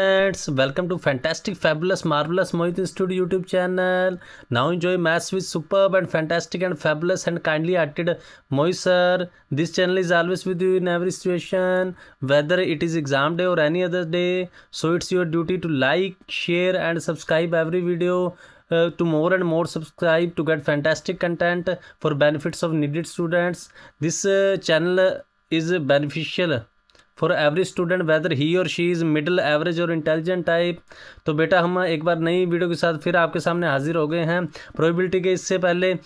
Friends, welcome to fantastic, fabulous, marvelous Mohit Institute YouTube channel. Now enjoy maths with superb and fantastic and fabulous and kindly acted Mohit sir. This channel is always with you in every situation, whether it is exam day or any other day. So it's your duty to like, share and subscribe every video. To more and more subscribe to get fantastic content for benefits of needed students. This channel is beneficial for every student weather ही और she is middle average और intelligent type. तो बेटा हम एक बार नई video के साथ फिर आपके सामने हाजिर हो गए हैं। प्रोबेबिलिटी के इससे पहले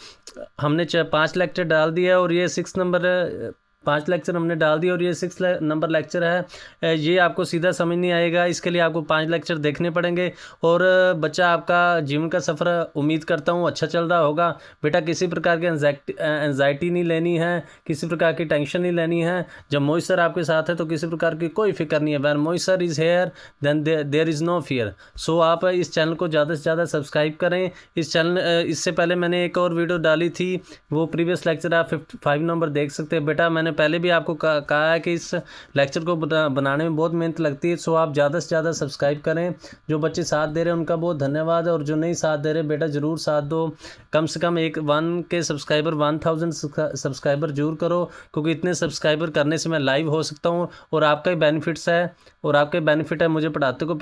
हमने 5 लेक्चर डाल दिया और ये 6 नंबर 5 लेक्चर हमने डाल दिया और ये 6 नंबर लेक्चर है। ये आपको सीधा समझ नहीं आएगा, इसके लिए आपको 5 लेक्चर देखने पड़ेंगे। और बच्चा आपका जीवन का सफ़र उम्मीद करता हूँ अच्छा चल रहा होगा। बेटा किसी प्रकार की एंजाइटी नहीं लेनी है, किसी प्रकार की टेंशन नहीं लेनी है। जब मोहित सर आपके साथ है तो किसी प्रकार की कोई फिक्र नहीं है। When Mohit sir is here then there is no fear. So आप इस चैनल को ज़्यादा से ज़्यादा सब्सक्राइब करें। इस चैनल इससे पहले मैंने एक और वीडियो डाली थी, वो प्रीवियस लेक्चर आप 55 नंबर देख सकते हैं। बेटा मैंने पहले भी आपको कहा है कि इस लेक्चर को बनाने में बहुत मेहनत लगती है। सो आप ज़्यादा से ज़्यादा सब्सक्राइब करें। जो बच्चे साथ दे रहे हैं उनका बहुत धन्यवाद, और जो नहीं साथ दे रहे बेटा ज़रूर साथ दो। कम से कम 1 के सब्सक्राइबर 1000 सब्सक्राइबर जरूर करो, क्योंकि इतने सब्सक्राइबर करने से मैं लाइव हो सकता हूँ और आपका ही बेनिफिट्स है। और आपका ही बेनिफिट है मुझे पढ़ाते को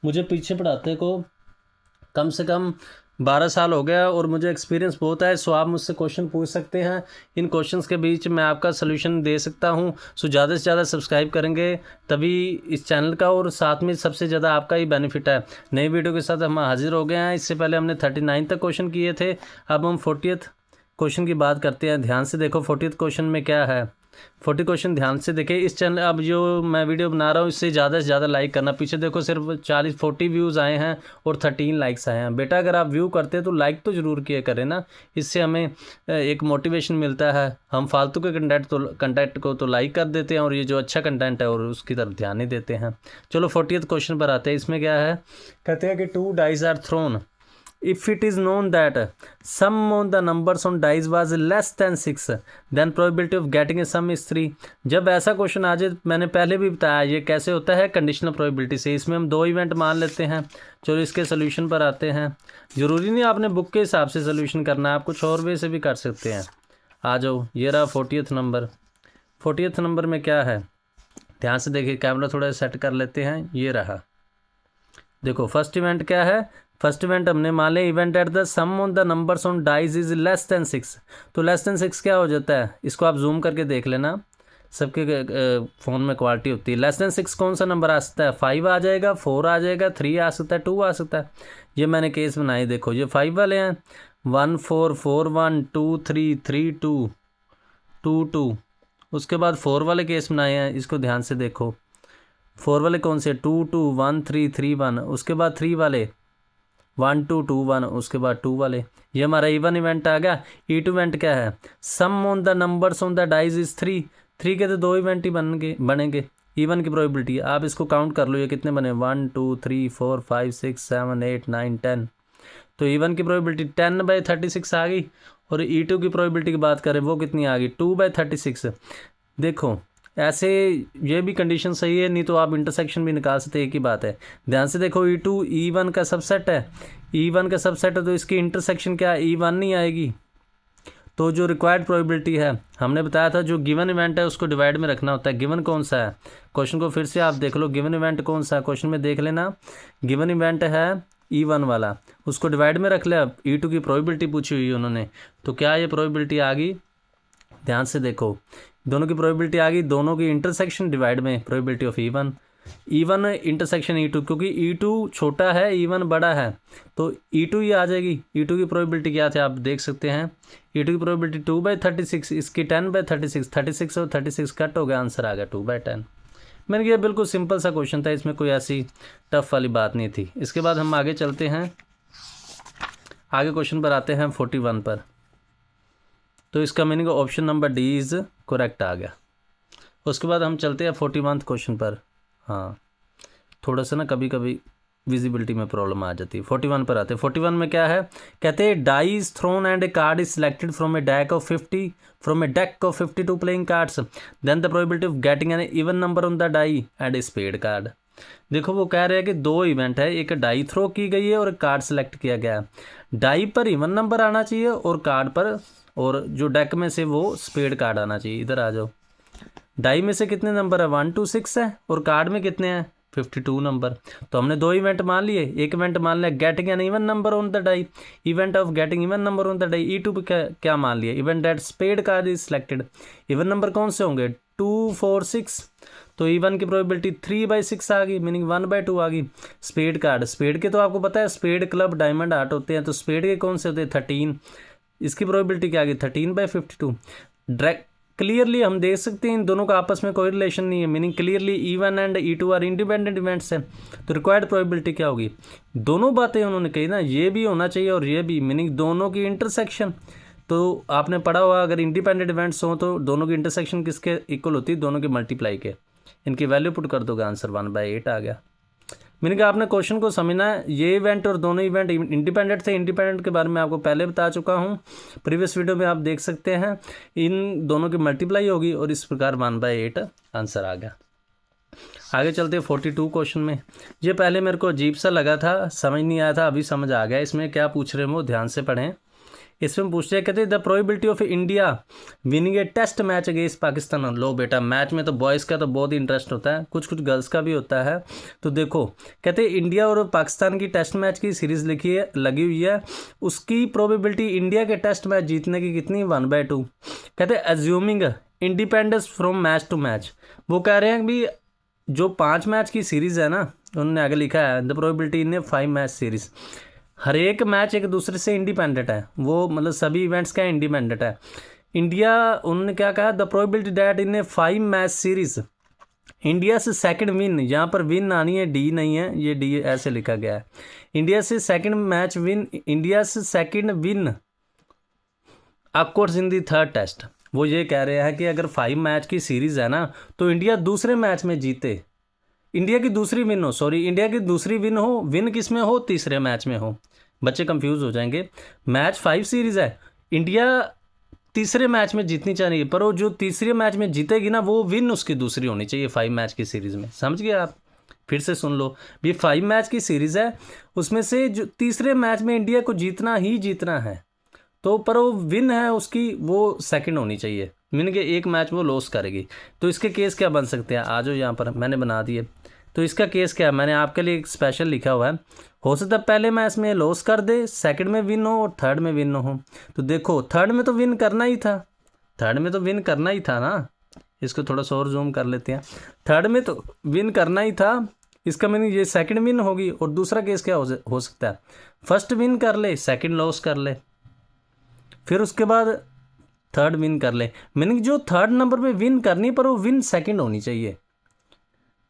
मुझे पीछे पढ़ाते को कम से कम 12 साल हो गया और मुझे एक्सपीरियंस बहुत है। सो आप मुझसे क्वेश्चन पूछ सकते हैं, इन क्वेश्चंस के बीच मैं आपका सोल्यूशन दे सकता हूं। सो ज़्यादा से ज़्यादा सब्सक्राइब करेंगे तभी इस चैनल का, और साथ में सबसे ज़्यादा आपका ही बेनिफिट है। नई वीडियो के साथ हम हाजिर हो गए हैं। इससे पहले हमने 39 तक क्वेश्चन किए थे, अब हम 40th क्वेश्चन की बात करते हैं। ध्यान से देखो 40th क्वेश्चन में क्या है। 40 क्वेश्चन ध्यान से देखें। इस चैनल अब जो मैं वीडियो बना रहा हूँ इससे ज़्यादा से ज़्यादा लाइक करना। पीछे देखो सिर्फ 40 व्यूज़ आए हैं और 13 लाइक्स आए हैं। बेटा अगर आप व्यू करते हैं तो लाइक तो ज़रूर किया करें ना, इससे हमें एक मोटिवेशन मिलता है। हम फालतू के कंटेंट को तो लाइक कर देते हैं और ये जो अच्छा कंटेंट है और उसकी तरफ ध्यान नहीं देते हैं। चलो 40th क्वेश्चन पर आते हैं। इसमें क्या है, कहते हैं कि 2 dice are thrown if it is known that sum on the numbers on dice was less than 6 then probability of getting a sum is 3। जब ऐसा क्वेश्चन आ जाए, मैंने पहले भी बताया ये कैसे होता है, कंडीशनल प्रोबेबिलिटी से। इसमें हम 2 इवेंट मान लेते हैं। चलो इसके सोल्यूशन पर आते हैं। ज़रूरी नहीं आपने बुक के हिसाब से सोल्यूशन करना है, आप कुछ और वे से भी कर सकते हैं। आ जाओ, ये रहा 40th नंबर। 40th नंबर में क्या है, ध्यान से देखिए, कैमरा थोड़ा सेट कर लेते हैं। ये रहा, देखो फर्स्ट इवेंट क्या है। फर्स्ट इवेंट हमने मान लिया event at the sum on the numbers on dice is less than 6। तो लेस देन 6 क्या हो जाता है, इसको आप जूम करके देख लेना, सबके फ़ोन में क्वालिटी होती है। लेस देन 6 कौन सा नंबर आ सकता है, 5 आ जाएगा, 4 आ जाएगा, 3 आ सकता है, 2 आ सकता है। ये मैंने केस बनाए, देखो ये 5 वाले हैं, 1 4 4 1 2 3 3 2 2 2। उसके बाद 4 वाले केस बनाए हैं, इसको ध्यान से देखो। 4 वाले कौन से, 2 2 1 3 3 1। उसके बाद 3 वाले 1 2 2 1। उसके बाद 2 वाले। ये हमारा इवन इवेंट आ गया। E2 इवेंट क्या है, sum on the numbers on the dice is 3 के तो 2 इवेंट ही बनेंगे। इवन की प्रोबेबिलिटी आप इसको काउंट कर लो, ये कितने बने, 1 2 3 4 5 6 7 8 9 10। तो इवन की प्रोबेबिलिटी 10/36 आ गई। और E2 की प्रोबेबिलिटी की बात करें वो कितनी आ गई, 2/36। देखो ऐसे ये भी कंडीशन सही है, नहीं तो आप इंटरसेक्शन भी निकाल सकते, एक ही बात है। ध्यान से देखो E2 E1 का सबसेट है, E1 का सबसेट है तो इसकी इंटरसेक्शन क्या E1 नहीं आएगी। तो जो रिक्वायर्ड प्रोबेबिलिटी है, हमने बताया था जो गिवन इवेंट है उसको डिवाइड में रखना होता है। गिवन कौन सा है, क्वेश्चन को फिर से आप देख लो, गिवन इवेंट कौन सा है क्वेश्चन में देख लेना। गिवन इवेंट है E1 वाला, उसको डिवाइड में रख लिया। E2 की प्रोबेबिलिटी पूछी हुई उन्होंने, तो क्या ये प्रोबेबिलिटी आ गई, ध्यान से देखो दोनों की प्रोबेबिलिटी आ गई, दोनों की इंटरसेक्शन डिवाइड में probability of E1 intersection E2, क्योंकि E2 छोटा है E1 बड़ा है तो E2 ही आ जाएगी। E2 की प्रोबेबिलिटी क्या थे आप देख सकते हैं, E2 की प्रोबेबिलिटी 2/36, इसकी 10/36, 36 और 36 कट हो गया, आंसर आ गया 2/10। मैंने कहा बिल्कुल सिंपल सा क्वेश्चन था, इसमें कोई ऐसी टफ वाली बात नहीं थी। इसके बाद हम आगे चलते हैं, आगे क्वेश्चन पर आते हैं 41 पर। तो इसका meaning option number D is correct आ गया। उसके बाद हम चलते हैं 41th क्वेश्चन पर। हाँ थोड़ा सा ना कभी कभी विजिबिलिटी में प्रॉब्लम आ जाती है। 41 पर आते हैं। 41 में क्या है, कहते हैं die is thrown and a card is selected from a deck of 52 playing cards, then the probability of getting an even number on the die and a spade card. देखो वो कह रहे हैं कि 2 इवेंट है, एक डाई थ्रो की गई है और एक कार्ड सेलेक्ट किया गया है। डाई पर इवन नंबर आना चाहिए और कार्ड पर, और जो डेक में से वो स्पेड कार्ड आना चाहिए। इधर आ जाओ, डाई में से कितने नंबर है, 1 to 6 है, और कार्ड में कितने हैं, 52 नंबर। तो हमने 2 इवेंट मान लिए। एक इवेंट मान लिया getting an even number on the die, event of getting even number on the die. E2 पे क्या मान लिया, event that spade card is selected. Even number कौन से होंगे, 2 4 6, तो E1 की प्रोबेबिलिटी 3/6 आ गई, मीनिंग 1/2 आ गई। स्पेड कार्ड, स्पेड के तो आपको पता है स्पेड क्लब डायमंड आर्ट होते हैं, तो स्पेड के कौन से होते हैं, 13, इसकी प्रोबेबिलिटी क्या आ गई, 13/52। डायरेक्ट क्लियरली हम देख सकते हैं इन दोनों का आपस में कोई रिलेशन नहीं है, meaning clearly E1 and E2 are independent events हैं। तो रिक्वायर्ड प्रोबेबिलिटी क्या होगी, दोनों बातें उन्होंने कही ना, ये भी होना चाहिए और ये भी, मीनिंग दोनों की इंटरसेक्शन। तो आपने पढ़ा हुआ अगर इंडिपेंडेंट इवेंट्स हों तो दोनों की इंटरसेक्शन किसके इक्वल होती है, दोनों के मल्टीप्लाई के। इनकी वैल्यू पुट कर दोगे, आंसर 1/8 आ गया। मीनिंग आपने क्वेश्चन को समझना है, ये इवेंट और दोनों इवेंट इंडिपेंडेंट थे। इंडिपेंडेंट के बारे में आपको पहले बता चुका हूँ, प्रीवियस वीडियो में आप देख सकते हैं। इन दोनों की मल्टीप्लाई होगी और इस प्रकार 1/8 आंसर आ गया। आगे चलते 42 क्वेश्चन में। ये पहले मेरे को अजीब सा लगा था, समझ नहीं आया था, अभी समझ आ गया। इसमें क्या पूछ रहे हैं वो ध्यान से पढ़ें। इसमें पूछते हैं, कहते हैं the probability of India winning a test match against Pakistan. लो बेटा, मैच में तो बॉयज़ का तो बहुत ही इंटरेस्ट होता है, कुछ कुछ गर्ल्स का भी होता है। तो देखो कहते हैं इंडिया और पाकिस्तान की टेस्ट मैच की सीरीज़ लगी हुई है, उसकी प्रोबेबिलिटी इंडिया के टेस्ट मैच जीतने की कितनी, 1/2। कहते हैं assuming independence from match to match. वो कह रहे हैं कि जो 5 मैच की सीरीज़ है ना, उन्होंने आगे लिखा है the probability in a 5 match series. हर एक मैच एक दूसरे से इंडिपेंडेंट है, वो मतलब सभी इवेंट्स का इंडिपेंडेंट है। इंडिया, उन्होंने क्या कहा, the probability that in a 5 match series India से सेकंड विन, यहाँ पर विन आनी है, डी नहीं है, ये डी ऐसे लिखा गया है। इंडिया से सेकंड मैच विन, इंडिया से second win of course in the third test. वो ये कह रहे हैं कि अगर 5 मैच की सीरीज़ है ना, तो इंडिया दूसरे मैच में जीते, इंडिया की दूसरी विन हो, सॉरी इंडिया की दूसरी विन हो, विन किस में हो, तीसरे मैच में हो। बच्चे कंफ्यूज हो जाएंगे। मैच 5 सीरीज़ है, इंडिया तीसरे मैच में जीतनी चाहिए, पर वो जो तीसरे मैच में जीतेगी ना, वो विन उसकी दूसरी होनी चाहिए 5 मैच की सीरीज़ में। समझ गए आप, फिर से सुन लो। ये 5 मैच की सीरीज़ है, उसमें से जो तीसरे मैच में इंडिया को जीतना ही जीतना है, तो पर वो विन है उसकी, वो सेकंड होनी चाहिए, मीन के एक मैच वो लॉस करेगी। तो इसके केस क्या बन सकते हैं, आ जाओ यहाँ पर मैंने बना दिए। तो इसका केस क्या है, मैंने आपके लिए एक स्पेशल लिखा हुआ है। हो सकता है पहले मैच में लॉस कर दे, सेकंड में विन हो और थर्ड में विन हो। तो देखो थर्ड में तो विन करना ही था, थर्ड में तो विन करना ही था ना। इसको थोड़ा सा और जूम कर लेते हैं। थर्ड में तो विन करना ही था, इसका मीनिंग ये सेकंड विन होगी। और दूसरा केस क्या हो सकता है, फर्स्ट विन कर ले, सेकंड लॉस कर ले, फिर उसके बाद थर्ड विन कर ले। मीनिंग जो थर्ड नंबर पे विन करनी, पर वो विन सेकंड होनी चाहिए।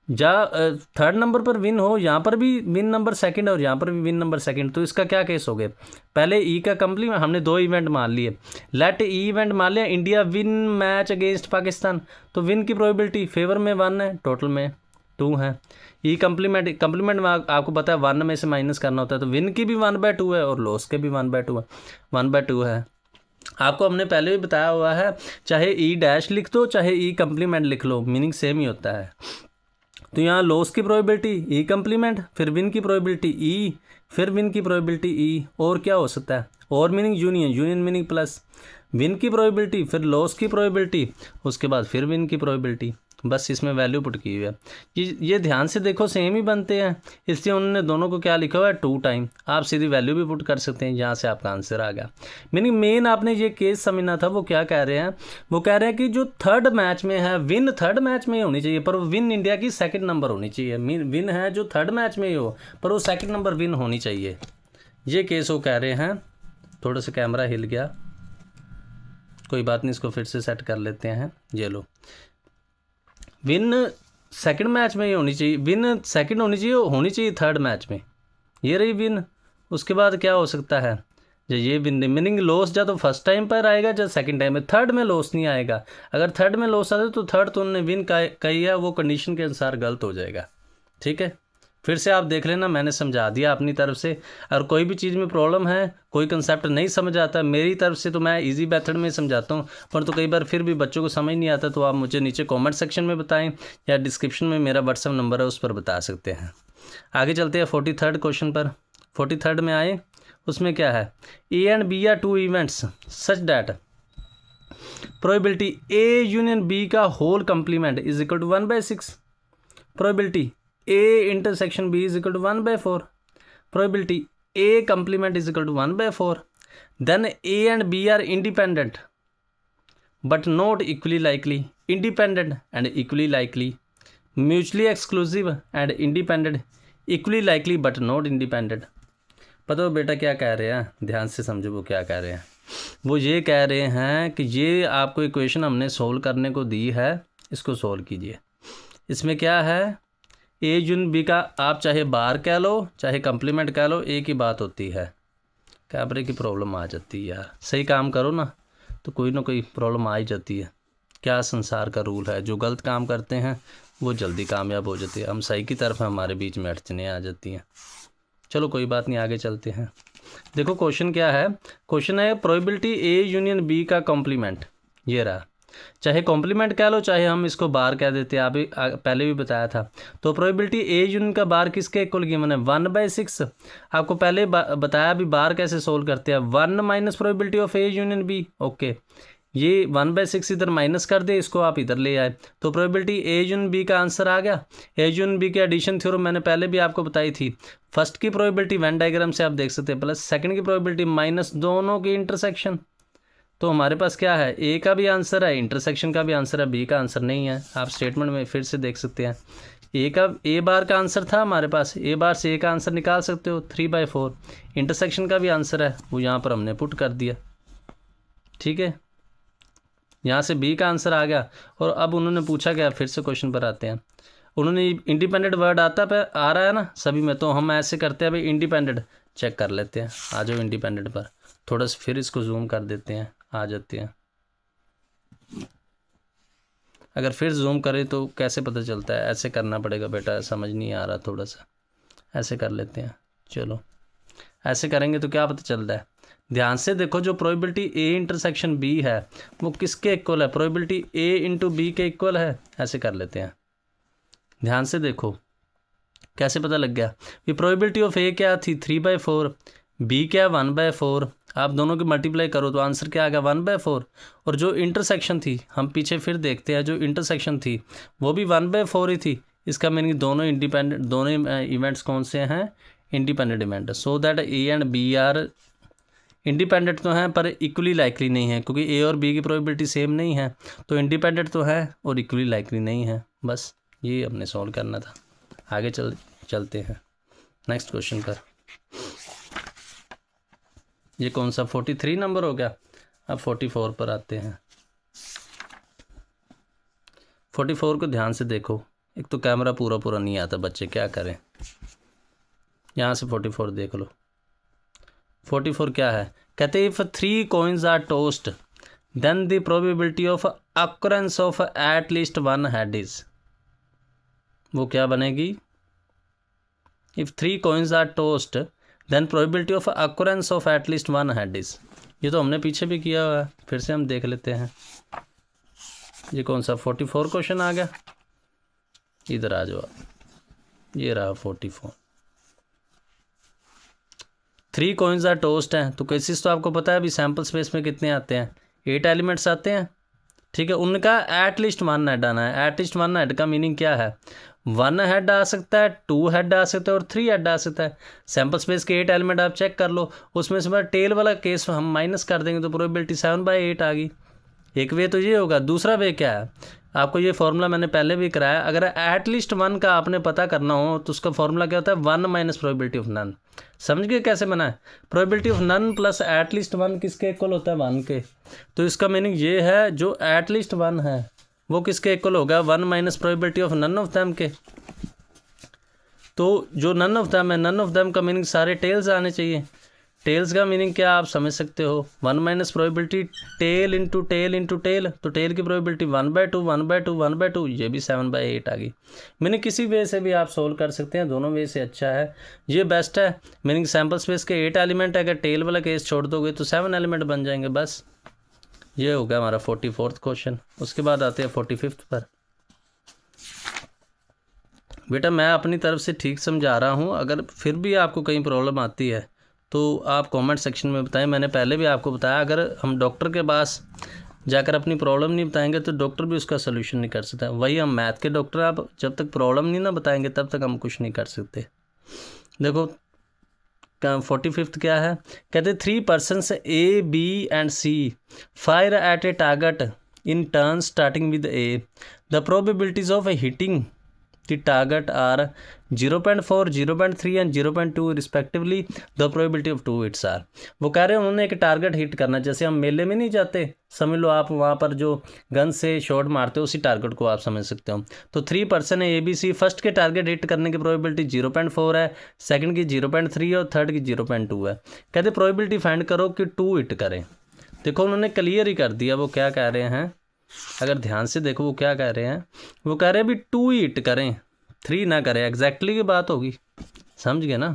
थर्ड नंबर पर विन हो, यहाँ पर भी विन नंबर सेकंड और यहाँ पर भी विन नंबर सेकंड। तो इसका क्या केस हो गया, पहले ई का कंप्लीमेंट, हमने 2 इवेंट मान लिए। लेट ई इवेंट मान लिया, India win match against Pakistan, तो विन की प्रोबेबिलिटी फेवर में 1 है, टोटल में 2 है। ई कंप्लीमेंट में आपको पता है 1 में से माइनस करना होता है, तो विन की भी 1/2 है और लॉस के भी 1/2 है, 1/2 है। आपको हमने पहले भी बताया हुआ है, चाहे ई डैश लिख दो चाहे ई कंप्लीमेंट लिख लो, मीनिंग सेम ही होता है। तो यहाँ लॉस की प्रोबेबिलिटी ई कंप्लीमेंट, फिर विन की प्रोबेबिलिटी ई, फिर विन की प्रोबेबिलिटी ई, और क्या हो सकता है, और meaning union, union meaning plus win की प्रोबेबिलिटी, फिर लॉस की प्रोबेबिलिटी, उसके बाद फिर विन की प्रोबेबिलिटी। बस इसमें वैल्यू पुट की हुई है। ये ध्यान से देखो सेम ही बनते हैं, इसलिए उन्होंने दोनों को क्या लिखा हुआ है, 2 टाइम। आप सीधी वैल्यू भी पुट कर सकते हैं, यहाँ से आपका आंसर आ गया। मीनिंग मेन आपने ये केस समझना था। वो क्या कह रहे हैं, वो कह रहे हैं कि जो थर्ड मैच में है, विन थर्ड मैच में ही होनी चाहिए, पर वो विन इंडिया की सेकंड नंबर होनी चाहिए। विन है जो थर्ड मैच में ही हो, पर वो सेकंड नंबर विन होनी चाहिए। ये केस वो कह रहे हैं। थोड़ा सा कैमरा हिल गया, कोई बात नहीं, इसको फिर से सेट कर लेते हैं। ये लो, विन सेकंड मैच में ही होनी चाहिए, विन सेकंड होनी चाहिए थर्ड मैच में, ये रही विन। उसके बाद क्या हो सकता है, जो ये विन, मीनिंग लॉस या तो फर्स्ट टाइम पर आएगा या सेकंड टाइम में, थर्ड में लॉस नहीं आएगा। अगर थर्ड में लॉस आता है तो थर्ड तो उन्होंने विन कही है, वो कंडीशन के अनुसार गलत हो जाएगा। ठीक है, फिर से आप देख लेना, मैंने समझा दिया अपनी तरफ से। और कोई भी चीज़ में प्रॉब्लम है, कोई कंसेप्ट नहीं समझ आता, मेरी तरफ से तो मैं इजी मेथड में समझाता हूँ, पर तो कई बार फिर भी बच्चों को समझ नहीं आता, तो आप मुझे नीचे कमेंट सेक्शन में बताएं या डिस्क्रिप्शन में मेरा व्हाट्सएप नंबर है, उस पर बता सकते हैं। आगे चलते हैं 43rd क्वेश्चन पर। 43rd में आए, उसमें क्या है, A and B are two events such that probability A union B का whole complement is equal to 1/6, प्रोबेबिलिटी A intersection B is equal to 1/4, probability A complement is equal to 1/4, then A and B are independent but not equally likely, independent and equally likely, mutually exclusive and independent, equally likely but not independent। पता हो बेटा क्या कह रहे हैं, ध्यान से समझो वो क्या कह रहे हैं। वो ये कह रहे हैं कि ये आपको इक्वेशन हमने सोल्व करने को दी है, इसको सोल्व कीजिए। इसमें क्या है, ए यूनियन बी का आप चाहे बार कह लो चाहे कंप्लीमेंट कह लो, एक ही बात होती है, कैमरे की प्रॉब्लम आ जाती है यार। सही काम करो ना तो कोई ना कोई प्रॉब्लम आ ही जाती है। क्या संसार का रूल है, जो गलत काम करते हैं वो जल्दी कामयाब हो जाते हैं, हम सही की तरफ हमारे बीच में अड़चनें आ जाती हैं। चलो कोई बात नहीं, आगे चलते हैं। देखो क्वेश्चन क्या है, क्वेश्चन है प्रोबेबिलिटी ए यूनियन बी का कॉम्प्लीमेंट, ये रहा, चाहे कॉम्प्लीमेंट कह लो चाहे हम इसको बार कह देते हैं, अभी पहले भी बताया था। तो प्रोबेबिलिटी ए यूनियन का बार किसके इक्वल गिवन है, 1/6। आपको पहले बताया भी बार कैसे सोल्व करते हैं, 1 minus probability of A union B. Okay, ये 1/6 इधर माइनस कर दे, इसको आप इधर ले आए, तो प्रोबेबिलिटी ए यूनियन बी का आंसर आ गया। ए यूनियन बी की एडिशन थ्योरम मैंने पहले भी आपको बताई थी। फर्स्ट की प्रोबेबिलिटी वेन डायग्राम से आप देख सकते हैं, प्लस सेकंड की प्रोबेबिलिटी माइनस दोनों की इंटरसेक्शन। तो हमारे पास क्या है, ए का भी आंसर है, इंटरसेक्शन का भी आंसर है, बी का आंसर नहीं है। आप स्टेटमेंट में फिर से देख सकते हैं, ए बार का आंसर था हमारे पास, ए बार से ए का आंसर निकाल सकते हो 3/4। इंटरसेक्शन का भी आंसर है, वो यहाँ पर हमने पुट कर दिया, ठीक है। यहाँ से बी का आंसर आ गया। और अब उन्होंने पूछा क्या, फिर से क्वेश्चन पर आते हैं। उन्होंने इंडिपेंडेंट वर्ड आ रहा है ना सभी में, तो हम ऐसे करते हैं भाई, इंडिपेंडेंट चेक कर लेते हैं। आ जाओ इंडिपेंडेंट पर, थोड़ा सा फिर इसको जूम कर देते हैं, आ जाते हैं। अगर फिर जूम करें तो कैसे पता चलता है, ऐसे करना पड़ेगा बेटा, समझ नहीं आ रहा, थोड़ा सा ऐसे कर लेते हैं। चलो ऐसे करेंगे तो क्या पता चलता है, ध्यान से देखो, जो प्रोबेबिलिटी ए इंटरसेक्शन बी है वो किसके इक्वल है, प्रोबेबिलिटी ए इंटू बी के इक्वल है। ऐसे कर लेते हैं, ध्यान से देखो कैसे पता लग गया। ये प्रोबेबिलिटी ऑफ ए क्या थी, 3/4, बी क्या 1/4। आप दोनों की मल्टीप्लाई करो तो आंसर क्या आ गया, 1/4। और जो इंटरसेक्शन थी, हम पीछे फिर देखते हैं, जो इंटरसेक्शन थी वो भी 1/4 ही थी। इसका मीनिंग दोनों इंडिपेंडेंट, दोनों इवेंट्स कौन से हैं, independent event. So that A and B are independent तो हैं पर इक्वली लाइकली नहीं है, क्योंकि ए और बी की प्रोबेबिलिटी सेम नहीं है, तो इंडिपेंडेंट तो है और इक्वली लाइकली नहीं है। बस ये हमने सॉल्व करना था। आगे चलते हैं नेक्स्ट क्वेश्चन पर। ये कौन सा 43 नंबर हो गया, अब 44 पर आते हैं। 44 को ध्यान से देखो, एक तो कैमरा पूरा नहीं आता बच्चे, क्या करें। यहाँ से 44 देख लो। 44 क्या है, कहते हैं if 3 coins are tossed then the probability of occurrence of at least 1 head is, वो क्या बनेगी, if 3 coins are tossed then probability of occurrence of at least 1 head is. ये तो हमने पीछे भी किया हुआ है, फिर से हम देख लेते हैं। ये कौन सा 44 क्वेश्चन आ गया, इधर आ जाओ, ये रहा 44। 3 coins आर टोस्ट हैं, तो केसेस तो आपको पता है अभी सैम्पल स्पेस में कितने आते हैं, 8 एलिमेंट्स आते हैं, ठीक है। उनका एट लीस्ट 1 हेड आना है। एट लीस्ट 1 हेड का मीनिंग क्या है, 1 हेड आ सकता है, 2 हेड आ सकता है और 3 हेड आ सकता है। सैम्पल स्पेस के 8 एलिमेंट आप चेक कर लो, उसमें से टेल वाला केस हम माइनस कर देंगे तो प्रोबेबिलिटी 7/8 आ गई। एक वे तो ये होगा। दूसरा वे क्या है, आपको ये फॉर्मूला मैंने पहले भी कराया, अगर एट लीस्ट 1 का आपने पता करना हो तो उसका फॉर्मूला क्या होता है, 1 माइनस प्रोबेबिलिटी ऑफ नन। समझ गए कैसे बना है, probability of none plus at least 1 किसके इक्वल होता है, 1 के। तो इसका मीनिंग ये है, जो एट लीस्ट 1 है वो किसके इक्वल होगा, 1 minus probability of none of them के। तो जो नन ऑफ दैम है, नन ऑफ दैम का मीनिंग सारे टेल्स आने चाहिए, टेल्स का मीनिंग क्या आप समझ सकते हो, 1 minus probability tail into tail into tail, तो टेल की प्रोबेबिलिटी 1/2 1/2 1/2, ये भी 7/8 आ गई। मीनिंग किसी वे से भी आप सोल्व कर सकते हैं, दोनों वे से अच्छा है, ये बेस्ट है। मीनिंग सैम्पल स्पेस के 8 एलिमेंट है, अगर टेल वाला केस छोड़ दोगे तो 7 एलिमेंट बन जाएंगे बस। ये हो गया हमारा 44th क्वेश्चन। उसके बाद आते हैं 45th पर। बेटा मैं अपनी तरफ से ठीक समझा रहा हूँ, अगर फिर भी आपको कहीं प्रॉब्लम आती है तो आप कमेंट सेक्शन में बताएं। मैंने पहले भी आपको बताया, अगर हम डॉक्टर के पास जाकर अपनी प्रॉब्लम नहीं बताएंगे तो डॉक्टर भी उसका सोल्यूशन नहीं कर सकता। वही हम मैथ के डॉक्टर, आप जब तक प्रॉब्लम नहीं ना बताएंगे तब तक हम कुछ नहीं कर सकते। देखो 45th क्या है, कहते 3 persons A, B and C fire at a target in turn starting with A. The probabilities of hitting the target are 0.4, 0.3 and 0.2 respectively. The probability of 2 hits are. वो कह रहे हैं उन्होंने एक टारगेट हिट करना, जैसे हम मेले में नहीं जाते, समझ लो आप वहाँ पर जो गन से शॉट मारते हो उसी टारगेट को आप समझ सकते हो। तो 3 पर्सन है ABC, फर्स्ट के टारगेट हिट करने की प्रोबेबिलिटी 0.4 है, सेकंड की 0.3 और थर्ड की 0.2 है। कहते प्रोबेबिलिटी फाइंड करो कि 2 हिट करें। देखो उन्होंने क्लियर ही कर दिया, वो क्या कह रहे हैं, अगर ध्यान से देखो वो क्या कह रहे हैं, वो कह रहे हैं भी 2 ही हिट करें, 3 ना करें। एग्जैक्टली की बात होगी, समझ गए ना।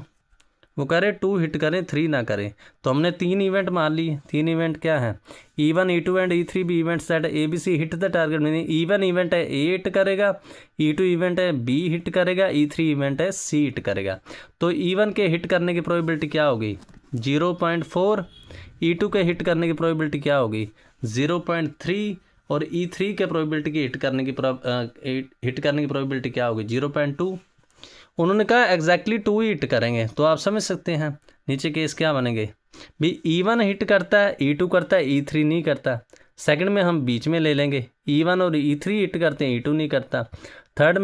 वो कह रहे 2 हिट करें 3 ना करें, तो हमने 3 इवेंट मान लिए। 3 इवेंट क्या है, E1 E2 एंड E3 भी events that ABC hit the target. Meaning E1 event है A हिट करेगा, E2 इवेंट है B हिट करेगा, E3 इवेंट है C हिट करेगा। तो E1 के हिट करने की प्रोबेबिलिटी क्या होगी 0.4, E2 के हिट करने की प्रोबेबिलिटी क्या होगी 0.3 और E3 के प्रोबेबिलिटी की हिट करने की प्रोबेबिलिटी क्या होगी 0.2। उन्होंने कहा एग्जैक्टली 2 ही हिट करेंगे, तो आप समझ सकते हैं नीचे केस क्या बनेंगे भी E1 हिट करता है, E2 करता है, E3 नहीं करता। सेकंड में हम बीच में ले लेंगे, E1 और E3 हिट करते हैं, E2 नहीं करता। थर्ड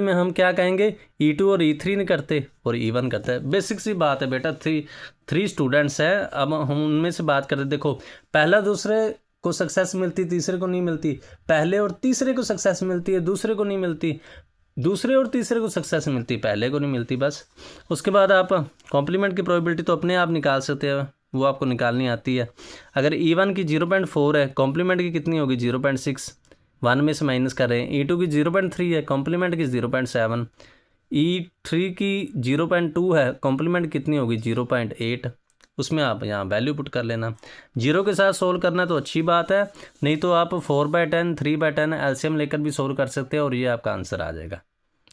में हम क्या कहेंगे E2 और E3 नहीं करते और E1 करता है। बेसिक सी बात है बेटा, 3 स्टूडेंट्स हैं, अब हम उनमें से बात करते। देखो पहला दूसरे को सक्सेस मिलती, तीसरे को नहीं मिलती। पहले और तीसरे को सक्सेस मिलती है, दूसरे को नहीं मिलती। दूसरे और तीसरे को सक्सेस मिलती, पहले को नहीं मिलती बस। उसके बाद आप कॉम्प्लीमेंट की प्रोबेबिलिटी तो अपने आप निकाल सकते हैं, वो आपको निकालनी आती है। अगर E1 की 0.4 है, कॉम्प्लीमेंट की कितनी होगी 0.6, 1 में से माइनस करें। E2 की 0.3 है, कॉम्प्लीमेंट की 0.7। E3 की 0.2 है, कॉम्प्लीमेंट कितनी होगी 0.8। उसमें आप यहाँ वैल्यू पुट कर लेना। 0 के साथ सोल्व करना तो अच्छी बात है, नहीं तो आप 4/10 3/10 एलसीएम लेकर भी सोल्व कर सकते हैं और ये आपका आंसर आ जाएगा।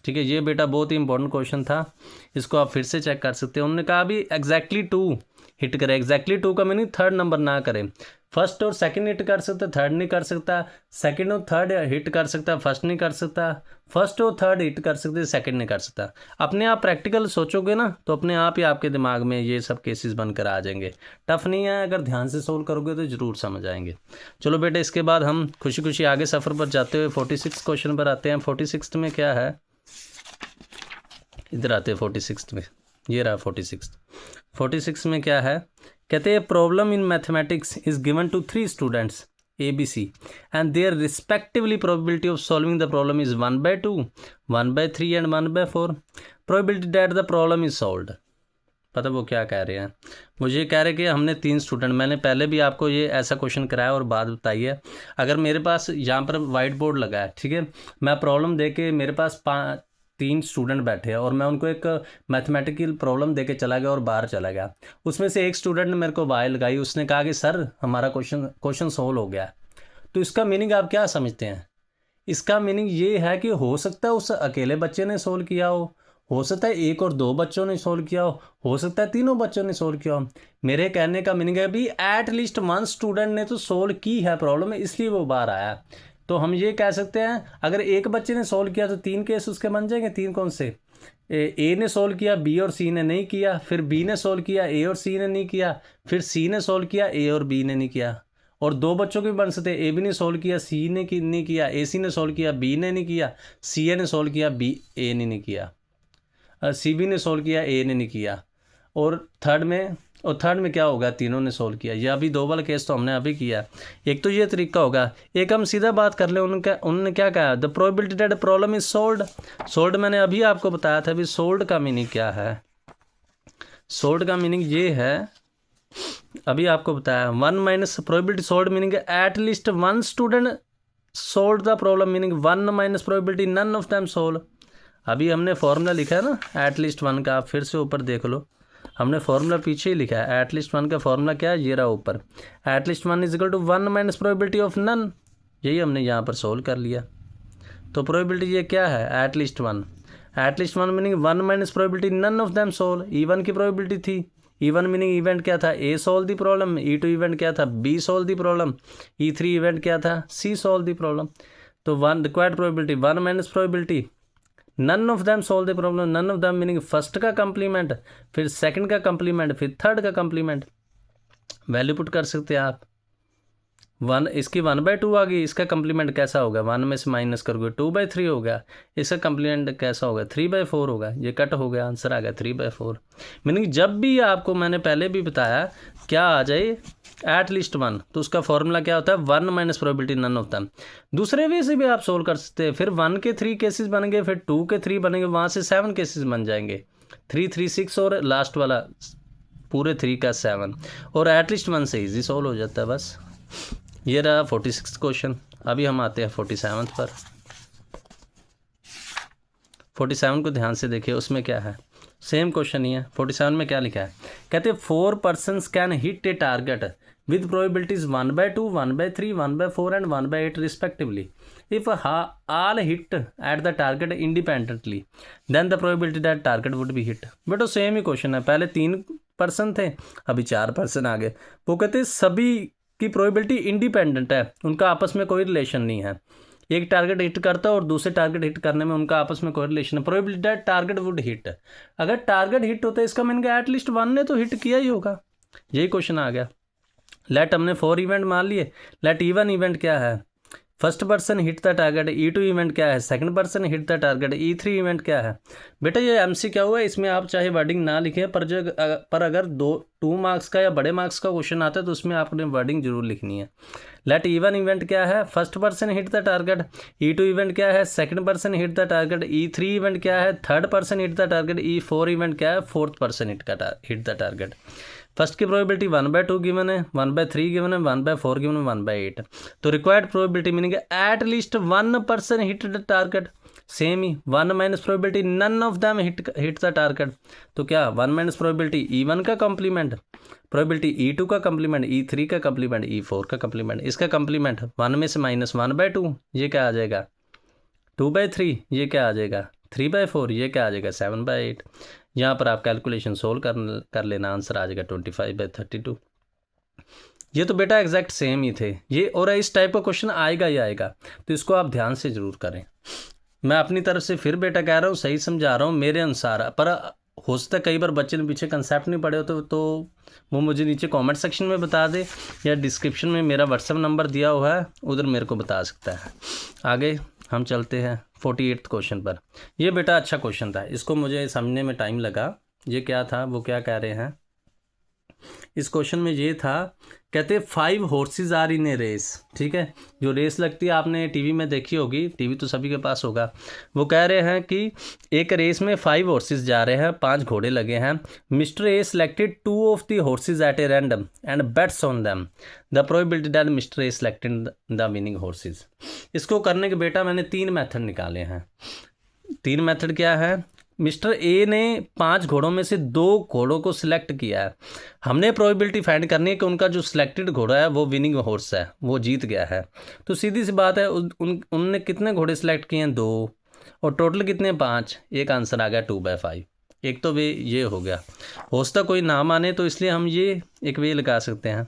ठीक है, ये बेटा बहुत ही इंपॉर्टेंट क्वेश्चन था, इसको आप फिर से चेक कर सकते हैं। उन्होंने कहा भी एग्जैक्टली 2 हिट करें। एग्जैक्टली 2 का मीनिंग थर्ड नंबर ना करें। फर्स्ट और सेकंड हिट कर सकता, थर्ड नहीं कर सकता। सेकंड और थर्ड हिट कर सकता, फर्स्ट नहीं कर सकता। फर्स्ट और थर्ड हिट कर सकते, सेकंड नहीं कर सकता। अपने आप प्रैक्टिकल सोचोगे ना तो अपने आप ही आपके दिमाग में ये सब केसेस बनकर आ जाएंगे। टफ नहीं है, अगर ध्यान से सोल्व करोगे तो ज़रूर समझ आएंगे। चलो बेटे, इसके बाद हम खुशी खुशी आगे सफ़र पर जाते हुए 46 क्वेश्चन पर आते हैं। 46 में क्या है, इधर आते हैं 46 में, ये रहा 46 में क्या है, कहते हैं problem in mathematics is given to 3 students ABC and their respectively probability of solving the problem is 1/2, 1/3 and 1/4. probability that the problem is solved. पता वो क्या कह रहे हैं, मुझे कह रहे कि हमने 3 स्टूडेंट, मैंने पहले भी आपको ये ऐसा क्वेश्चन कराया और बात बताई है। अगर मेरे पास यहाँ पर वाइट बोर्ड लगा है, ठीक है, मैं प्रॉब्लम दे के मेरे पास 3 स्टूडेंट बैठे हैं और मैं उनको एक मैथमेटिकल प्रॉब्लम देके चला गया और बाहर चला गया। उसमें से एक स्टूडेंट ने मेरे को वाई लगाई, उसने कहा कि सर हमारा क्वेश्चन सोल्व हो गया। तो इसका मीनिंग आप क्या समझते हैं? इसका मीनिंग ये है कि हो सकता है उस अकेले बच्चे ने सोल्व किया हो सकता है 1 और 2 बच्चों ने सोल्व किया हो सकता है 3 बच्चों ने सोल्व किया हो। मेरे कहने का मीनिंग है भी एट लीस्ट 1 स्टूडेंट ने तो सोल्व की है प्रॉब्लम, इसलिए वो बाहर आया। तो हम ये कह सकते हैं अगर एक बच्चे ने सोल्व किया तो 3 केस उसके बन जाएंगे। 3 कौन से? ए ने सोल्व किया, बी और सी ने नहीं किया, फिर बी ने सोल्व किया, ए और सी ने नहीं किया, फिर सी ने सोल्व किया, ए और बी ने नहीं किया। और 2 बच्चों के भी बन सकते, ए बी ने सोल्व किया, सी ने नहीं किया, ए सी ने सोल्व किया, बी ने नहीं किया, सी ए ने सोल्व किया, बी ए ने नहीं किया, सी बी ने सोल्व किया, ए ने नहीं किया। और थर्ड में क्या होगा, तीनों ने सोल्व किया। ये अभी 2 वाला केस तो हमने अभी किया। एक तो ये तरीका होगा, एक हम सीधा बात कर ले। उन्होंने क्या कहा, the probability that problem is solved. Solved मैंने अभी आपको बताया था भी सोल्व्ड का मीनिंग क्या है। सोल्ड का मीनिंग ये है, अभी आपको बताया, 1 minus probability solved meaning at least one student solved the problem, meaning 1 minus probability none of them solve. अभी हमने फॉर्मूला लिखा है ना एट लीस्ट 1 का, आप फिर से ऊपर देख लो, हमने फॉर्मूला पीछे ही लिखा है। एट लीस्ट 1 का फॉर्मूला क्या है, ये रहा ऊपर, at least 1 is equal to 1 minus probability of none, यही हमने यहाँ पर सोल्व कर लिया। तो प्रोबेबिलिटी ये क्या है, at least 1, at least 1 meaning 1 minus probability none of them solve. E1 की प्रोबेबिलिटी थी, E1 मीनिंग इवेंट क्या था, A solve the problem, E2 event क्या था, B solve the problem, E3 event क्या था, सी सोल्व दी प्रॉब्लम। तो 1 required probability 1 minus probability none of them solve the problem, none of them meaning first का complement, फिर second का complement, फिर third का कंप्लीमेंट। वैल्यू पुट कर सकते हैं आप, 1 इसकी 1/2 आ गई, इसका कंप्लीमेंट कैसा होगा, 1 में से माइनस करोगे 2/3 होगा, इसका कंप्लीमेंट कैसा होगा 3/4 होगा, ये कट हो गया, आंसर आ गया 3/4। मीनिंग जब भी आपको, मैंने पहले भी बताया, क्या आ जाए एट लीस्ट 1, तो उसका फॉर्मूला क्या होता है, 1 minus probability none of them. दूसरे वे से भी आप सोल्व कर सकते हैं, फिर 1 के 3 केसेस बनेंगे, फिर 2 के 3 बनेंगे, वहाँ से 7 केसेस बन जाएंगे, 3 3 6 और लास्ट वाला पूरे 3 का 7, और एट लीस्ट 1 से ईजी सोल्व हो जाता है बस। ये रहा 46 क्वेश्चन। अभी हम आते हैं 47 पर। 47 को ध्यान से देखिए, उसमें क्या है, सेम क्वेश्चन ही है। 47 में क्या लिखा है, कहते हैं 4 persons can hit A target with probabilities 1/2, 1/3, 1/4 and 1/8 respectively. If all hit at the target independently, then the probability that target would be hit. बेटो सेम ही क्वेश्चन है, पहले 3 पर्सन थे, अभी 4 पर्सन आ गए। वो कहते हैं सभी की प्रोबेबिलिटी इंडिपेंडेंट है, उनका आपस में कोई रिलेशन नहीं है। एक टारगेट हिट करता है और दूसरे टारगेट हिट करने में उनका आपस में कोई रिलेशन है। Probability that target would hit, अगर टारगेट हिट होता है इसका मीनिंग एटलीस्ट 1 ने तो हिट किया ही होगा, यही क्वेश्चन आ गया। लेट हमने 4 इवेंट मान लिए, लेट E1 इवेंट क्या है, first person hit the target, E2 event क्या है, second person hit the target, E3 event क्या है। बेटा ये MC क्या हुआ है, इसमें आप चाहे वर्डिंग ना लिखें, पर अगर 2 मार्क्स का या बड़े मार्क्स का क्वेश्चन आता है तो उसमें आपने वर्डिंग जरूर लिखनी है। लेट E1 इवेंट क्या है, first person hit the target, E2 event क्या है, second person hit the target, E3 event क्या है, third person hit the target, E4 event क्या है, fourth person hit the target. First की प्रोबेबिलिटी 1/2 गिवन है, 1/3 गिवन है, 1/4 गिवन है, 1/8। तो required probability meaning at least 1 person hit the target, same ही 1 minus probability none of them hit the target. तो क्या 1 माइनस प्रोबेबिलिटी E1 का complement, probability E2 का कॉम्प्लीमेंट, E3 का कॉम्प्लीमेंट, E4 का कॉम्प्लीमेंट। इसका कॉम्प्लीमेंट 1 में से माइनस 1/2, ये क्या आ जाएगा 2/3, ये क्या आ जाएगा 3/4, ये क्या आ जाएगा 7/8। यहाँ पर आप कैलकुलेशन सोल्व कर लेना, आंसर आ जाएगा 25/32। ये तो बेटा एग्जैक्ट सेम ही थे ये, और इस टाइप का क्वेश्चन आएगा ही आएगा, तो इसको आप ध्यान से ज़रूर करें। मैं अपनी तरफ से फिर बेटा कह रहा हूँ, सही समझा रहा हूँ मेरे अनुसार, पर हो सकता है कई बार बच्चे ने पीछे कंसेप्ट नहीं पढ़े हो तो वो मुझे नीचे कमेंट सेक्शन में बता दे, या डिस्क्रिप्शन में मेरा व्हाट्सएप नंबर दिया हुआ है, उधर मेरे को बता सकता है। आगे हम चलते हैं 48 क्वेश्चन पर। ये बेटा अच्छा क्वेश्चन था, इसको मुझे समझने में टाइम लगा। ये क्या था, वो क्या कह रहे हैं इस क्वेश्चन में, ये था कहते 5 horses are in a race. ठीक है, जो रेस लगती है आपने टीवी में देखी होगी, टीवी तो सभी के पास होगा। वो कह रहे हैं कि एक रेस में 5 हॉर्सेस जा रहे हैं, 5 घोड़े लगे हैं। Mister A selected 2 of the horses at a random and bets on them, the probability that mister A selected the winning horses. इसको करने के बेटा मैंने 3 मेथड निकाले हैं। 3 मेथड क्या है, मिस्टर ए ने 5 घोड़ों में से 2 घोड़ों को सिलेक्ट किया है। हमने प्रोबेबिलिटी फाइंड करनी है कि उनका जो सिलेक्टेड घोड़ा है वो विनिंग हॉर्स है, वो जीत गया है। तो सीधी सी बात है, उनने कितने घोड़े सिलेक्ट किए हैं 2, और टोटल कितने 5, एक आंसर आ गया 2/5। एक तो वे ये हो गया, हो सकता कोई ना माने तो इसलिए हम ये एक वे लगा सकते हैं।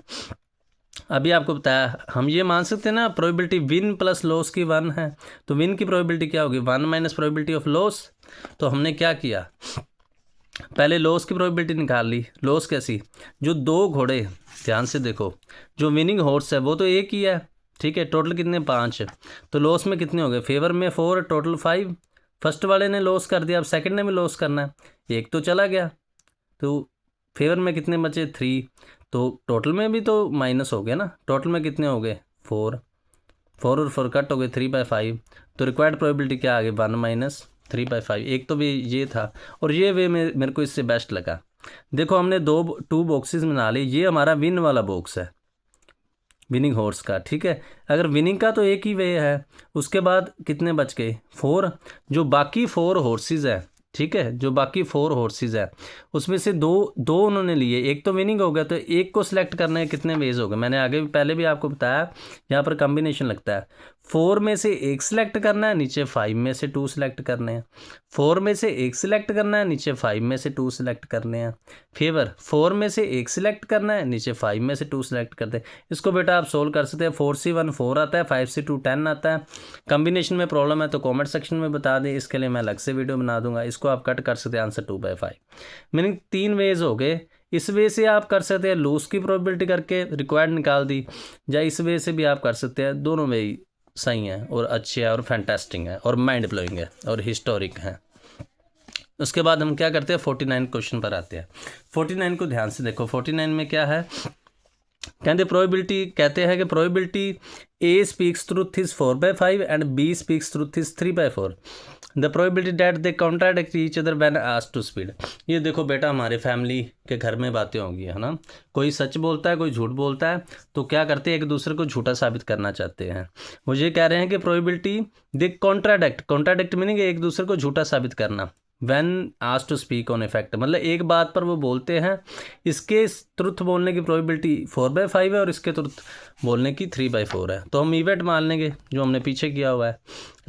अभी आपको बताया, हम ये मान सकते हैं ना प्रोबेबिलिटी विन प्लस लॉस की 1 है, तो विन की प्रोबेबिलिटी क्या होगी 1 माइनस प्रोबेबिलिटी ऑफ लॉस। तो हमने क्या किया, पहले लॉस की प्रोबेबिलिटी निकाल ली। लॉस कैसी, जो 2 घोड़े, ध्यान से देखो, जो विनिंग हॉर्स है वो तो एक ही है, ठीक है, टोटल कितने 5, तो लॉस में कितने हो गए, फेवर में 4, टोटल 5। फर्स्ट वाले ने लॉस कर दिया, अब सेकंड ने भी लॉस करना है, एक तो चला गया, तो फेवर में कितने बचे 3, तो टोटल में भी तो माइनस हो गया ना, टोटल में कितने हो गए 4 और 4 कट हो गए 3/5। तो रिक्वायर्ड प्रोबेबिलिटी क्या आ गई 1 माइनस 3/5। एक तो भी ये था, और ये वे मेरे को इससे बेस्ट लगा। देखो हमने टू बॉक्सेस बना लिए, ये हमारा विन वाला बॉक्स है, विनिंग हॉर्स का, ठीक है। अगर विनिंग का तो एक ही वे है, उसके बाद कितने बच गए 4, जो बाकी 4 हॉर्सेस है, ठीक है, जो बाकी 4 हॉर्सेस है उसमें से दो उन्होंने लिए, एक तो विनिंग हो गया, तो एक को सिलेक्ट करने के कितने वेज हो गए, मैंने आगे पहले भी आपको बताया, यहाँ पर कम्बिनेशन लगता है। 4 में से एक सिलेक्ट करना है, नीचे 5 में से 2 सिलेक्ट करने हैं। 4 में से एक सिलेक्ट करना है, नीचे 5 में से 2 सिलेक्ट करने हैं। फेवर 4 में से एक सिलेक्ट करना है, नीचे 5 में से 2 सिलेक्ट करते हैं। इसको बेटा आप सोल्व कर सकते हैं। 4C1 4 आता है, 5C2 10 आता है। कम्बिनेशन में प्रॉब्लम है तो कमेंट सेक्शन में बता दें, इसके लिए मैं अलग से वीडियो बना दूंगा। इसको आप कट कर सकते हैं, आंसर 2/5। मीनिंग 3 वेज हो गए। इस वे से आप कर सकते हैं, लूज की प्रोबेबिलिटी करके रिक्वायर्ड निकाल दी, या इस वे से भी आप कर सकते हैं। दोनों वे सही हैं और अच्छे हैं और फैंटास्टिक हैं और माइंड ब्लोइंग है और हिस्टोरिक हैं। उसके बाद हम क्या करते हैं, 49 क्वेश्चन पर आते हैं। 49 को ध्यान से देखो। 49 में क्या है, कहते हैं कि probability A speaks truth is 4/5 and B speaks truth is 3/4। The probability that they contradict each other when asked to speak. ये देखो बेटा, हमारे फैमिली के घर में बातें होंगी, है ना। कोई सच बोलता है, कोई झूठ बोलता है, तो क्या करते हैं, एक दूसरे को झूठा साबित करना चाहते हैं। वो ये कह रहे हैं कि प्रोबेबिलिटी दे कॉन्ट्राडिक्ट मीनिंग एक दूसरे को झूठा साबित करना। When asked to speak on effect, मतलब एक बात पर वो बोलते हैं, इसके ट्रुथ बोलने की प्रोबेबिलिटी 4/5 है और इसके ट्रुथ बोलने की 3/4 है। तो हम इवेंट मान लेंगे जो हमने पीछे किया हुआ है।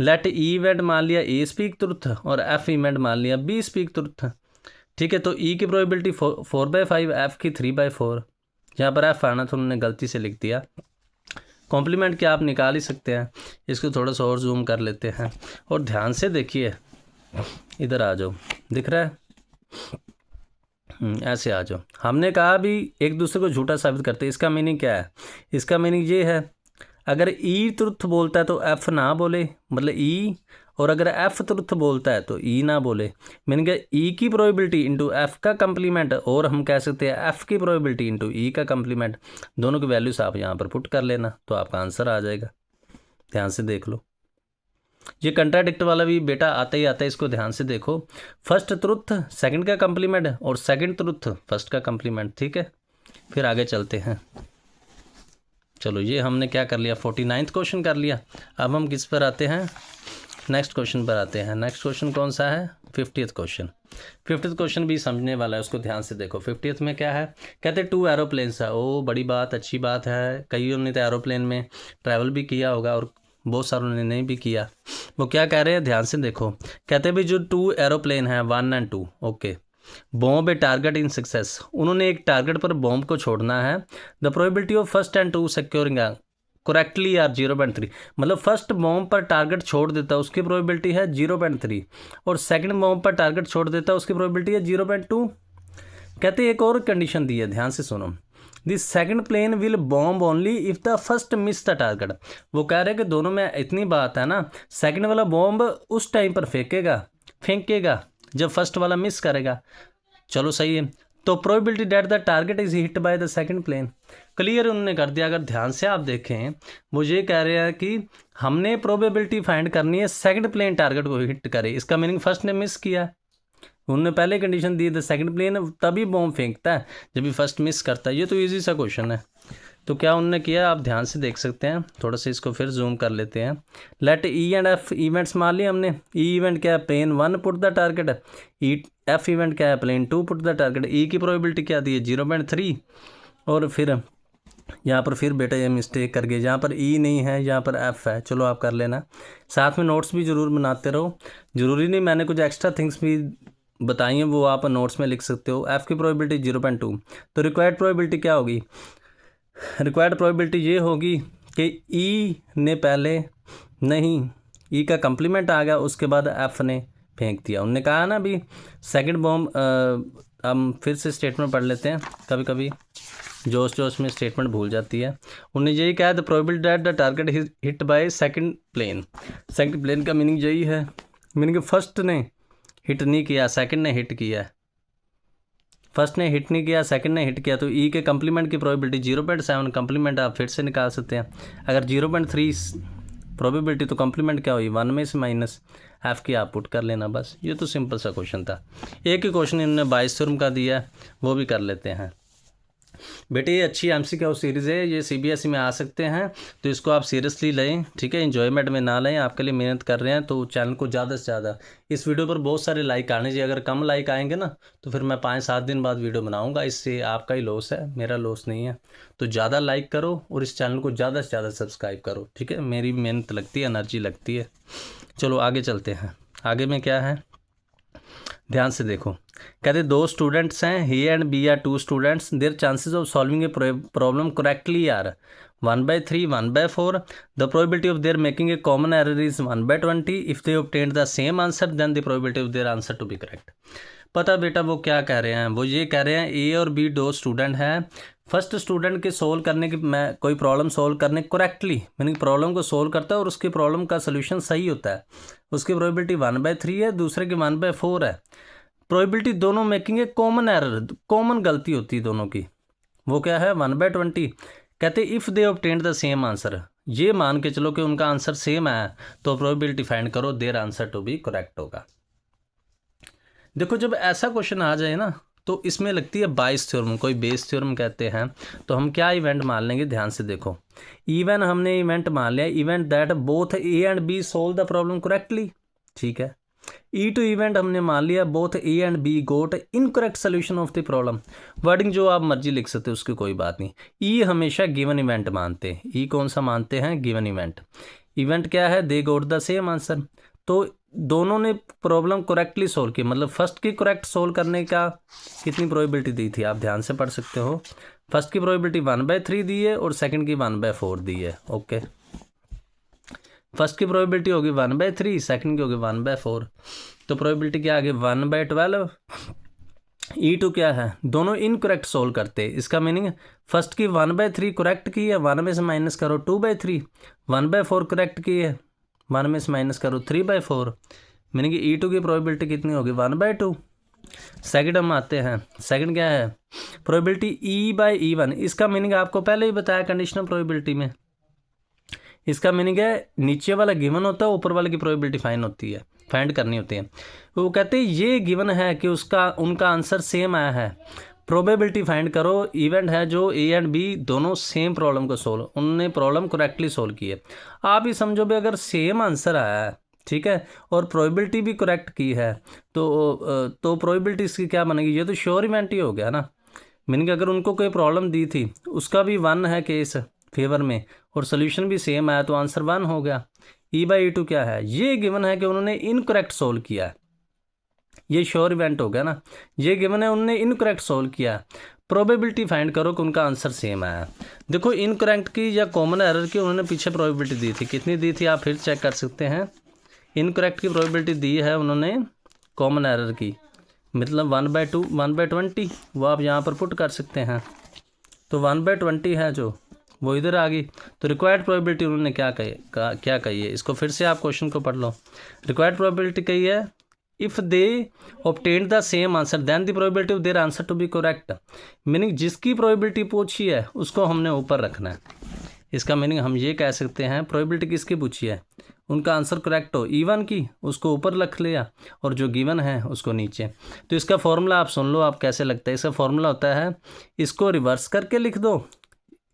लेट ई इवेंट मान लिया ए स्पीक ट्रुथ और एफ इवेंट मान लिया बी स्पीक ट्रुथ, ठीक है। तो ई की प्रोबेबिलिटी 4/5, एफ की 3/4। यहाँ पर एफ आना तो उन्होंने गलती से लिख दिया। कॉम्प्लीमेंट क्या आप निकाल ही सकते हैं। इसको थोड़ा सा और जूम कर लेते हैं और ध्यान से देखिए, इधर आ जाओ, दिख रहा है, ऐसे आ जाओ। हमने कहा भी एक दूसरे को झूठा साबित करते हैं। इसका मीनिंग क्या है, इसका मीनिंग ये है, अगर ई ट्रुथ बोलता है तो एफ ना बोले, मतलब ई, और अगर एफ ट्रुथ बोलता है तो ई ना बोले। मीनिंग ई की प्रोबेबिलिटी इंटू एफ का कंप्लीमेंट, और हम कह सकते हैं एफ की प्रोबेबिलिटी इंटू ई का कंप्लीमेंट। दोनों की वैल्यूज आप यहाँ पर पुट कर लेना तो आपका आंसर आ जाएगा। ध्यान से देख लो, ये कंट्राडिक्ट वाला भी बेटा आता ही आता है, इसको ध्यान से देखो। फर्स्ट ट्रुथ सेकंड का कंप्लीमेंट और सेकंड ट्रुथ फर्स्ट का कंप्लीमेंट, ठीक है। फिर आगे चलते हैं। चलो ये हमने क्या कर लिया, 49th क्वेश्चन कर लिया। अब हम किस पर आते हैं, नेक्स्ट क्वेश्चन पर आते हैं। नेक्स्ट क्वेश्चन कौन सा है, 50th क्वेश्चन। 50th क्वेश्चन भी समझने वाला है, उसको ध्यान से देखो। 50th में क्या है, कहते हैं 2 एरोप्लेन्स है। ओ बड़ी बात, अच्छी बात है। कईयों ने तो एरोप्लेन में ट्रैवल भी किया होगा और बहुत सारों ने नहीं भी किया। वो क्या कह रहे हैं, ध्यान से देखो। कहते हैं भाई जो 2 एरोप्लेन हैं 1 और 2, okay, bomb a target in success, उन्होंने एक टारगेट पर बॉम्ब को छोड़ना है। The probability of first and 2 securing correctly are 0.3, मतलब फर्स्ट बॉम्ब पर टारगेट छोड़ देता है उसकी प्रोबेबिलिटी है 0.3, और सेकंड बॉम्ब पर टारगेट छोड़ देता है उसकी प्रोबेबिलिटी है 0.2। कहते हैं एक और कंडीशन दी है, ध्यान से सुनो। This second plane will bomb only if the first miss the target. वो कह रहे हैं कि दोनों में इतनी बात है ना, सेकंड वाला बॉम्ब उस टाइम पर फेंकेगा जब फर्स्ट वाला मिस करेगा। चलो सही है। तो probability that the target is hit by the second plane, clear उन्होंने कर दिया। अगर ध्यान से आप देखें, वो ये कह रहे हैं कि हमने प्रोबेबिलिटी फाइंड करनी है सेकंड प्लेन टारगेट को हिट करे। इसका मीनिंग फर्स्ट ने मिस किया, उन्होंने पहले कंडीशन दी द सेकंड प्लेन, तभी बॉम्ब फेंकता है जब भी फर्स्ट मिस करता है। ये तो इजी सा क्वेश्चन है। तो क्या उन्होंने किया, आप ध्यान से देख सकते हैं। थोड़ा सा इसको फिर जूम कर लेते हैं। Let E and F events मान लिए हमने। ई इवेंट क्या है, plane 1 put the target. F event क्या है, plane 2 put the target. E की प्रोबेबिलिटी क्या दी है 0.3, और फिर यहाँ पर फिर बेटा ये मिस्टेक कर गए, यहाँ पर ई नहीं है, यहाँ पर एफ है। चलो आप कर लेना, साथ में नोट्स भी ज़रूर बनाते रहो। ज़रूरी नहीं, मैंने कुछ एक्स्ट्रा थिंग्स भी बताई हैं, वो आप नोट्स में लिख सकते हो। एफ़ की प्रोबेबिलिटी 0.2, तो रिक्वायर्ड प्रोबेबिलिटी क्या होगी, रिक्वायर्ड प्रोबेबिलिटी ये होगी कि ई ने पहले नहीं, ई का कंप्लीमेंट आ गया, उसके बाद एफ़ ने फेंक दिया। उनने कहा ना अभी सेकंड बॉम्ब, हम फिर से स्टेटमेंट पढ़ लेते हैं, कभी कभी जोश में स्टेटमेंट भूल जाती है। उन्होंने यही कहा the probability that the target hit by second plane. Second plane का मीनिंग यही है, मीनिंग फर्स्ट ने हिट नहीं किया, सेकंड ने हिट किया है। फर्स्ट ने हिट नहीं किया, सेकंड ने हिट किया, तो ई के कंप्लीमेंट की प्रोबेबिलिटी 0.7, कंप्लीमेंट आप फिर से निकाल सकते हैं। अगर 0.3 प्रोबेबिलिटी तो कॉम्प्लीमेंट क्या हुई, 1 में से माइनस एफ की आप पुट कर लेना, बस ये तो सिंपल सा क्वेश्चन था। एक ही क्वेश्चन इन्होंने बायस थ्योरम का दिया है, वो भी कर लेते हैं। बेटे ये अच्छी एमसीक्यू सीरीज़ है, ये सीबीएसई में आ सकते हैं, तो इसको आप सीरियसली लें, ठीक है, एंजॉयमेंट में ना लें, आपके लिए मेहनत कर रहे हैं तो चैनल को ज़्यादा से ज़्यादा, इस वीडियो पर बहुत सारे लाइक आने चाहिए। अगर कम लाइक आएंगे ना तो फिर मैं 5-7 दिन बाद वीडियो बनाऊँगा, इससे आपका ही लॉस है, मेरा लॉस नहीं है। तो ज़्यादा लाइक करो और इस चैनल को ज़्यादा से ज़्यादा सब्सक्राइब करो, ठीक है, मेरी मेहनत लगती है, एनर्जी लगती है। चलो आगे चलते हैं। आगे में क्या है, ध्यान से देखो। कहते 2 स्टूडेंट्स हैं, he and B are 2 students, their chances of solving a problem correctly are 1/3, 1/4। The probability of their making a common error is 1/20। If they obtained the same answer then the probability of their answer to be correct. पता बेटा वो क्या कह रहे हैं, वो ये कह रहे हैं ए और बी 2 स्टूडेंट हैं। फर्स्ट स्टूडेंट के सोल्व करने की, मैं कोई प्रॉब्लम सोल्व करने करेक्टली, मैंने प्रॉब्लम को सोल्व करता है और उसकी प्रॉब्लम का सोल्यूशन सही होता है, उसकी प्रोबेबिलिटी 1/3 है, दूसरे की 1/4 है। प्रोबेबिलिटी दोनों making a common error, common गलती होती है दोनों की, वो क्या है 1/20। कहते if they obtained the same answer, ये मान के चलो कि उनका आंसर सेम है, तो प्रोबेबिलिटी फाइंड करो their answer to be correct होगा। देखो जब ऐसा क्वेश्चन आ जाए ना तो इसमें लगती है बायस थ्योरम, कोई बेस थ्योरम कहते हैं। तो हम क्या इवेंट मान लेंगे, ध्यान से देखो। इवन हमने इवेंट मान लिया, event that both A and B solve the problem correctly, ठीक है। E2 इवेंट हमने मान लिया, both A and B got incorrect solution of the problem. Wording जो आप मर्जी लिख सकते हो, उसकी कोई बात नहीं। ई हमेशा गिवन इवेंट मानते हैं, ई कौन सा मानते हैं, गिवन इवेंट। इवेंट क्या है, दे गोट द सेम आंसर। तो दोनों ने प्रॉब्लम करेक्टली सोल्व की, मतलब फर्स्ट की करेक्ट सोल्व करने का कितनी प्रोबेबिलिटी दी थी, आप ध्यान से पढ़ सकते हो। फर्स्ट की प्रोबेबिलिटी 1/3 दी है और सेकंड की 1/4 दी है, ओके। फर्स्ट की प्रोबेबिलिटी होगी 1/3, सेकंड की होगी 1/4, तो प्रोबेबिलिटी क्या आ गई 1/12। E2 क्या है, दोनों इनकरेक्ट सोल्व करते हैं, इसका मीनिंग फर्स्ट की 1/3 करेक्ट की है, 1 में से माइनस करो 2/3, 1/4 करेक्ट की है, 1 में से माइनस करो 3/4, मीनिंग कि E2 की प्रोबेबिलिटी कितनी होगी 1/2। सेकंड हम आते हैं, सेकंड क्या है, प्रोबेबिलिटी E/E1, इसका मीनिंग आपको पहले ही बताया कंडीशनल प्रोबेबिलिटी में। इसका मीनिंग है नीचे वाला गिवन होता है, ऊपर वाले की प्रोबेबिलिटी फाइंड करनी होती है। वो कहते हैं ये गिवन है कि उनका आंसर सेम आया है, प्रोबेबिलिटी फाइंड करो। इवेंट है जो ए एंड बी दोनों सेम प्रॉब्लम को सोल्व, उन्होंने प्रॉब्लम करेक्टली सोल्व की है। आप ही समझो भी अगर सेम आंसर आया है, ठीक है, और प्रोबेबिलिटी भी करेक्ट की है, तो प्रोबेबिलिटी इसकी क्या बनेगी, ये तो श्योर इवेंट ही हो गया ना। मीनिंग अगर उनको कोई प्रॉब्लम दी थी, उसका भी 1 है केस फेवर में और सोल्यूशन भी सेम आया, तो आंसर 1 हो गया। E/E2 क्या है, ये गिवन है कि उन्होंने इनकरेक्ट सोल्व किया है, ये श्योर इवेंट हो गया ना। ये गिवन है उन्होंने इनकरेक्ट सोल्व किया, प्रोबेबिलिटी फाइंड करो कि उनका आंसर सेम आया। देखो इनकरेक्ट की या कॉमन एरर की उन्होंने पीछे प्रोबेबिलिटी दी थी, कितनी दी थी आप फिर चेक कर सकते हैं। इनकरेक्ट की प्रोबेबिलिटी दी है उन्होंने कॉमन एरर की, मतलब 1/2, 1/20, वो आप यहाँ पर पुट कर सकते हैं। तो 1/20 है जो, वो इधर आ गई। तो रिक्वायर्ड प्रोबेबिलिटी उन्होंने क्या कही है, इसको फिर से आप क्वेश्चन को पढ़ लो। रिक्वायर्ड प्रोबेबिलिटी कही है if they obtained the same answer then the probability of their answer to be correct. Meaning जिसकी प्रोबेबिलिटी पूछी है उसको हमने ऊपर रखना है। इसका मीनिंग हम ये कह सकते हैं प्रोबेबिलिटी किसकी पूछी है, उनका आंसर करेक्ट हो, E1 की, उसको ऊपर रख लिया और जो गिवन है उसको नीचे। तो इसका फॉर्मूला आप सुन लो, आप कैसे लगता है। इसका फॉर्मूला होता है, इसको रिवर्स करके लिख दो,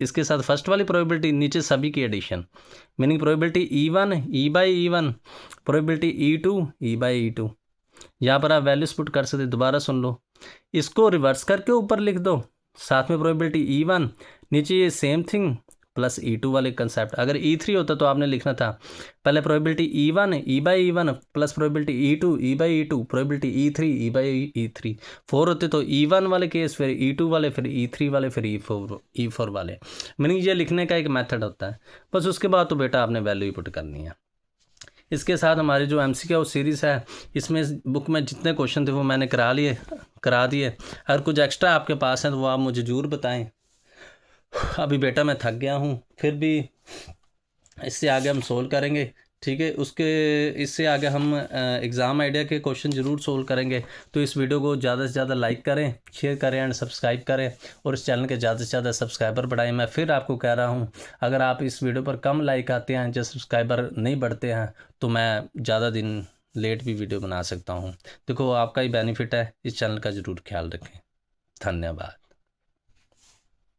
इसके साथ फर्स्ट वाली प्रोबेबिलिटी, नीचे सभी की addition. Meaning probability E1 E/E1, probability E2 E/E2। यहाँ पर आप वैल्यूज पुट कर सकते, दोबारा सुन लो। इसको रिवर्स करके ऊपर लिख दो, साथ में प्रोबेबिलिटी E1, नीचे ये सेम थिंग प्लस E2 वाले कंसेप्ट। अगर E3 होता तो आपने लिखना था पहले probability E1 E/E1 plus probability E2 E/E2, probability E3 E/E3। 4 होते तो E1 वाले केस, फिर E2 वाले, फिर E3 वाले, फिर E4 वाले। मीनिंग ये लिखने का एक मेथड होता है, बस उसके बाद तो बेटा आपने वैल्यू ही पुट करनी है। इसके साथ हमारी जो MCQ सीरीज़ है, इसमें बुक में जितने क्वेश्चन थे वो मैंने करा दिए। अगर कुछ एक्स्ट्रा आपके पास है तो वो आप मुझे ज़रूर बताएं। अभी बेटा मैं थक गया हूँ, फिर भी इससे आगे हम सोल्व करेंगे। ठीक है। उसके इससे आगे हम एग्ज़ाम आइडिया के क्वेश्चन ज़रूर सोल्व करेंगे। तो इस वीडियो को ज़्यादा से ज़्यादा लाइक करें, शेयर करें एंड सब्सक्राइब करें और इस चैनल के ज़्यादा से ज़्यादा सब्सक्राइबर बढ़ाएं। मैं फिर आपको कह रहा हूं, अगर आप इस वीडियो पर कम लाइक आते हैं, जो सब्सक्राइबर नहीं बढ़ते हैं, तो मैं ज़्यादा दिन लेट भी वीडियो बना सकता हूँ। देखो, आपका ही बेनिफिट है। इस चैनल का ज़रूर ख्याल रखें। धन्यवाद।